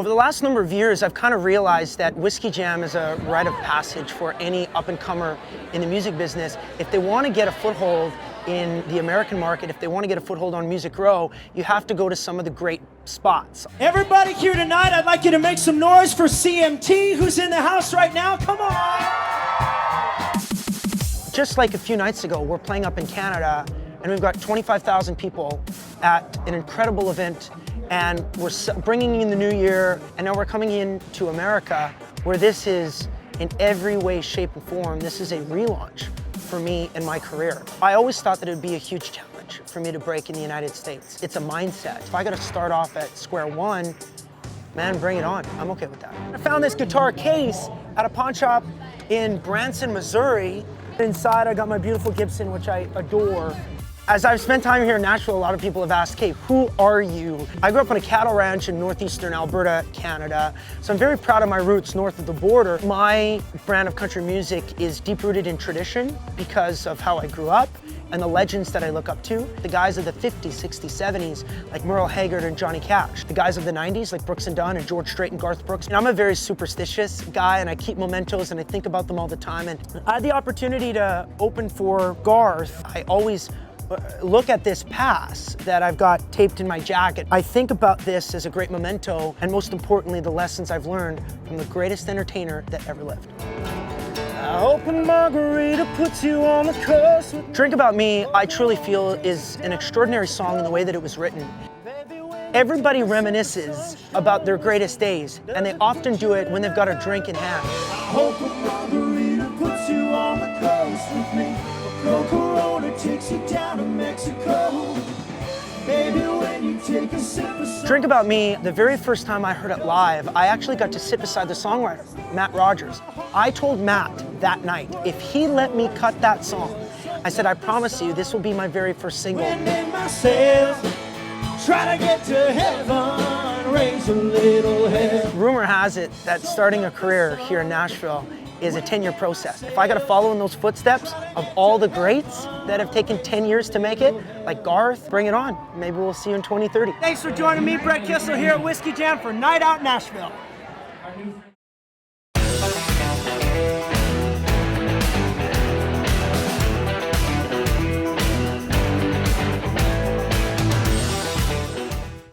Over the last number of years, I've kind of realized that Whiskey Jam is a rite of passage for any up-and-comer in the music business. If they want to get a foothold in the American market, if they want to get a foothold on Music Row, you have to go to some of the great spots. Everybody here tonight, I'd like you to make some noise for CMT, who's in the house right now. Come on! Just like a few nights ago, we're playing up in Canada, and we've got 25,000 people at an incredible event, and we're bringing in the new year, and now we're coming into America, where this is, in every way, shape, and form, this is a relaunch for me in my career. I always thought that it would be a huge challenge for me to break in the United States. It's a mindset. If I gotta start off at square one, man, bring it on. I'm okay with that. I found this guitar case at a pawn shop in Branson, Missouri. Inside, I got my beautiful Gibson, which I adore. As I've spent time here in Nashville, a lot of people have asked, "Hey, who are you?" I grew up on a cattle ranch in northeastern Alberta, Canada, so I'm very proud of my roots north of the border. My brand of country music is deep-rooted in tradition because of how I grew up and the legends that I look up to. The guys of the 50s, 60s, 70s, like Merle Haggard and Johnny Cash. The guys of the 90s, like Brooks and Dunn and George Strait and Garth Brooks. And I'm a very superstitious guy, and I keep mementos and I think about them all the time. And I had the opportunity to open for Garth. I always look at this pass that I've got taped in my jacket. I think about this as a great memento, and most importantly, the lessons I've learned from the greatest entertainer that ever lived. I hope a margarita puts you on the coast. Drink About Me, I truly feel, is an extraordinary song in the way that it was written. Everybody reminisces about their greatest days, and they often do it when they've got a drink in hand. I hope a margarita puts you on the coast with me. Corona takes you down to Mexico. Baby, when you take a sip of Drink About Me, the very first time I heard it live, I actually got to sit beside the songwriter, Matt Rogers. I told Matt that night, if he let me cut that song, I said, I promise you, this will be my very first single. Myself, try to get to heaven, raise a little hell. Rumor has it that starting a career here in Nashville is a 10-year process. If I gotta follow in those footsteps of all the greats that have taken 10 years to make it, like Garth, bring it on. Maybe we'll see you in 2030. Thanks for joining me, Brett Kissel, here at Whiskey Jam for Night Out Nashville.